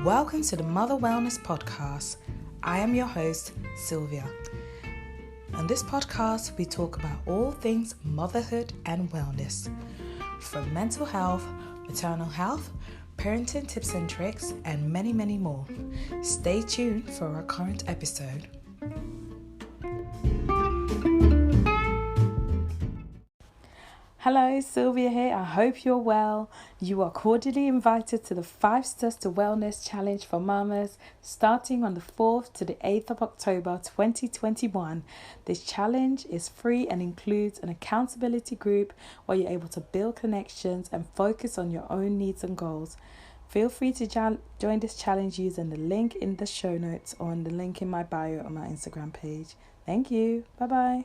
Welcome to the Mother Wellness Podcast. I am your host, Sylvia. On this podcast, we talk about all things motherhood and wellness, from mental health, maternal health, parenting tips and tricks, and many, many more. Stay tuned for our current episode. Hello, Sylvia here. I hope you're well. You are cordially invited to the 5 Steps to Wellness Challenge for Mamas, starting on the 4th to the 8th of October 2021. This challenge is free and includes an accountability group where you're able to build connections and focus on your own needs and goals. Feel free to join this challenge using the link in the show notes or on the link in my bio on my Instagram page. Thank you. Bye-bye.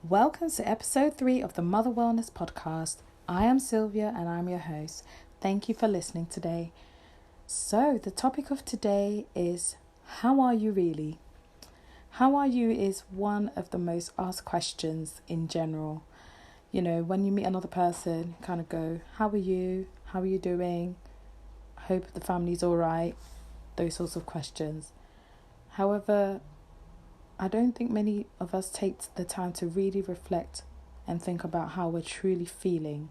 Welcome to episode 3 of the Mother Wellness Podcast. I am Sylvia and I'm your host. Thank you for listening today. So the topic of today is, how are you really? How are you is one of the most asked questions in general. You know, when you meet another person, kind of go, how are you? How are you doing? Hope the family's all right. Those sorts of questions. However, I don't think many of us take the time to really reflect and think about how we're truly feeling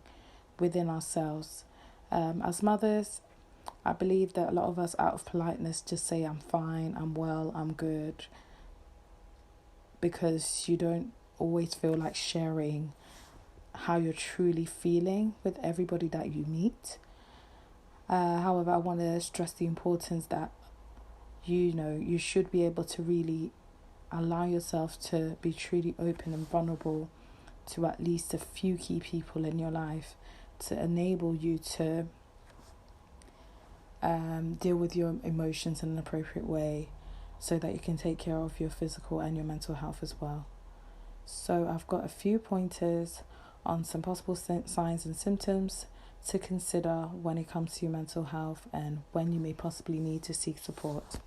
within ourselves. As mothers, I believe that a lot of us, out of politeness, just say, I'm fine, I'm well, I'm good, because you don't always feel like sharing how you're truly feeling with everybody that you meet. However, I want to stress the importance that, you should be able to really allow yourself to be truly open and vulnerable to at least a few key people in your life to enable you to deal with your emotions in an appropriate way so that you can take care of your physical and your mental health as well. So I've got a few pointers on some possible signs and symptoms to consider when it comes to your mental health and when you may possibly need to seek support.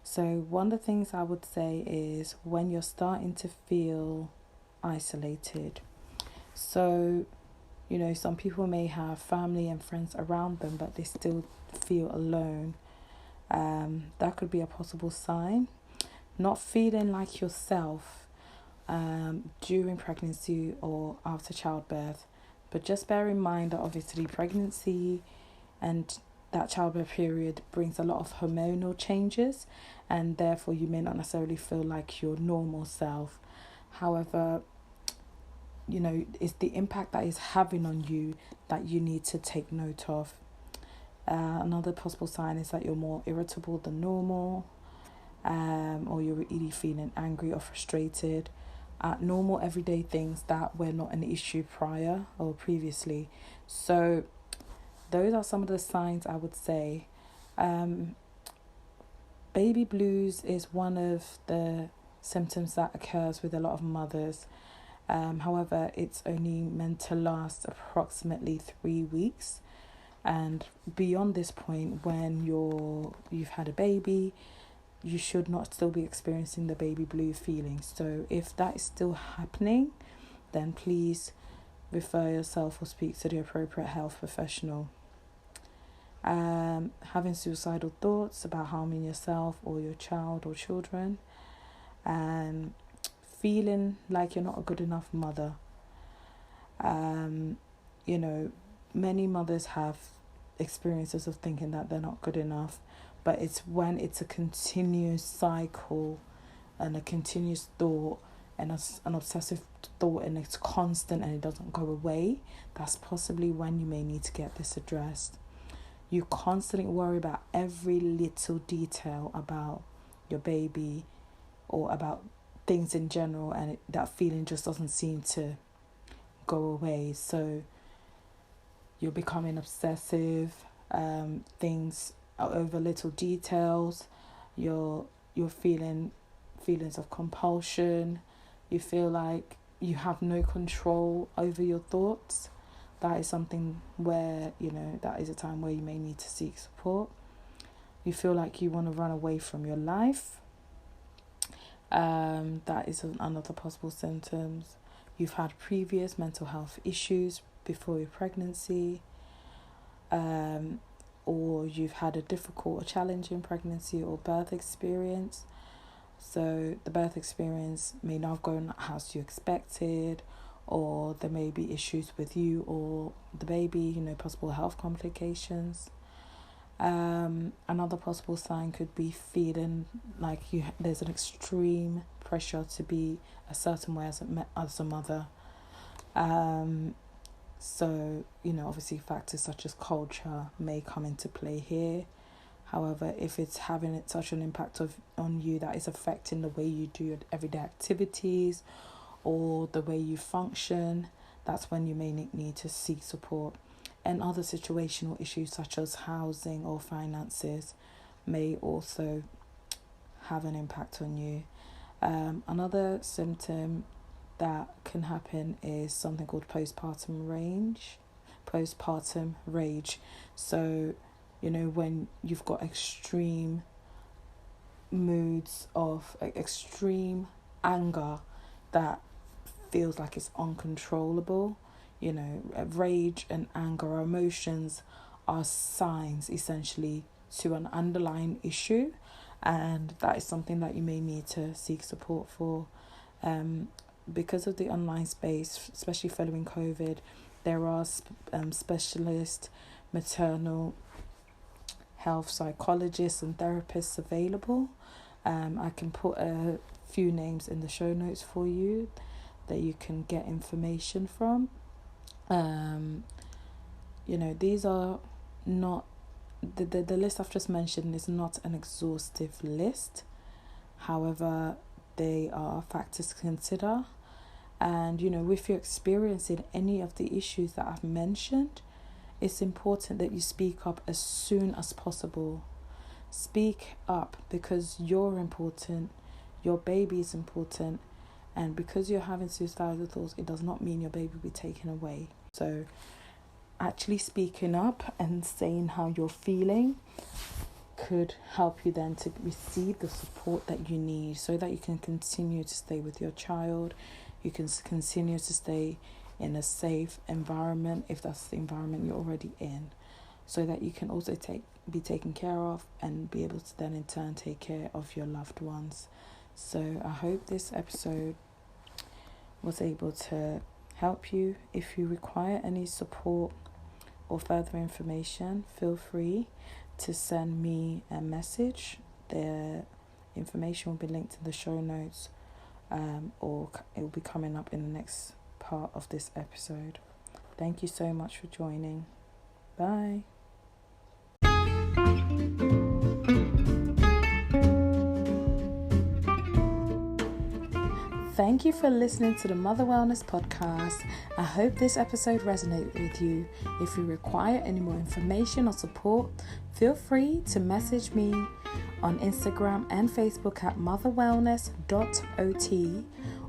So one of the things I would say is when you're starting to feel isolated. So, some people may have family and friends around them, but they still feel alone. That could be a possible sign. Not feeling like yourself during pregnancy or after childbirth. But just bear in mind that obviously pregnancy and that childbirth period brings a lot of hormonal changes, and therefore you may not necessarily feel like your normal self. However, it's the impact that is having on you that you need to take note of. Another possible sign is that you're more irritable than normal, or you're really feeling angry or frustrated at normal everyday things that were not an issue prior or previously. So those are some of the signs I would say. Baby blues is one of the symptoms that occurs with a lot of mothers. However, it's only meant to last approximately 3 weeks. And beyond this point, when you've had a baby, you should not still be experiencing the baby blue feelings. So if that is still happening, then please refer yourself or speak to the appropriate health professional. Having suicidal thoughts about harming yourself or your child or children, and feeling like you're not a good enough mother. Many mothers have experiences of thinking that they're not good enough, but it's when it's a continuous cycle and a continuous thought and an obsessive thought, and it's constant and it doesn't go away, that's possibly when you may need to get this addressed. You constantly worry about every little detail about your baby or about things in general, and that feeling just doesn't seem to go away. So you're becoming obsessive, things are over little details, you're feeling feelings of compulsion, you feel like you have no control over your thoughts. That is something where, that is a time where you may need to seek support. You feel like you want to run away from your life. That is another possible symptoms. You've had previous mental health issues before your pregnancy. or you've had a difficult or challenging pregnancy or birth experience. So the birth experience may not have gone as you expected, or there may be issues with you or the baby, possible health complications. Another possible sign could be feeling like there's an extreme pressure to be a certain way as a mother. So, obviously factors such as culture may come into play here. However, if it's having such an impact on you that is affecting the way you do your everyday activities or the way you function, that's when you may need to seek support. And other situational issues such as housing or finances may also have an impact on you. Another symptom that can happen is something called postpartum rage. So, when you've got extreme moods of extreme anger that feels like it's uncontrollable. Rage and anger emotions are signs essentially to an underlying issue, and that is something that you may need to seek support for. Because of the online space, especially following COVID, there are specialist maternal health psychologists and therapists available. I can put a few names in the show notes for you that you can get information from. These are not the list I've just mentioned is not an exhaustive list. However, they are factors to consider. And if you're experiencing any of the issues that I've mentioned, it's important that you speak up as soon as possible. Speak up because you're important, your baby is important, and because you're having suicidal thoughts, it does not mean your baby will be taken away. So actually speaking up and saying how you're feeling could help you then to receive the support that you need so that you can continue to stay with your child. You can continue to stay in a safe environment if that's the environment you're already in, so that you can also be taken care of and be able to then in turn take care of your loved ones. So I hope this episode was able to help you. If you require any support or further information, feel free to send me a message. The information will be linked in the show notes, or it will be coming up in the next part of this episode. Thank you so much for joining. Bye. Thank you for listening to the Mother Wellness Podcast. I hope this episode resonated with you. If you require any more information or support, feel free to message me on Instagram and Facebook at motherwellness.ot,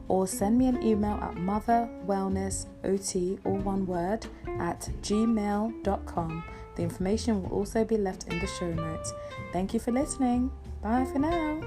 or send me an email at motherwellnessot, all one word, at gmail.com. The information will also be left in the show notes. Thank you for listening. Bye for now.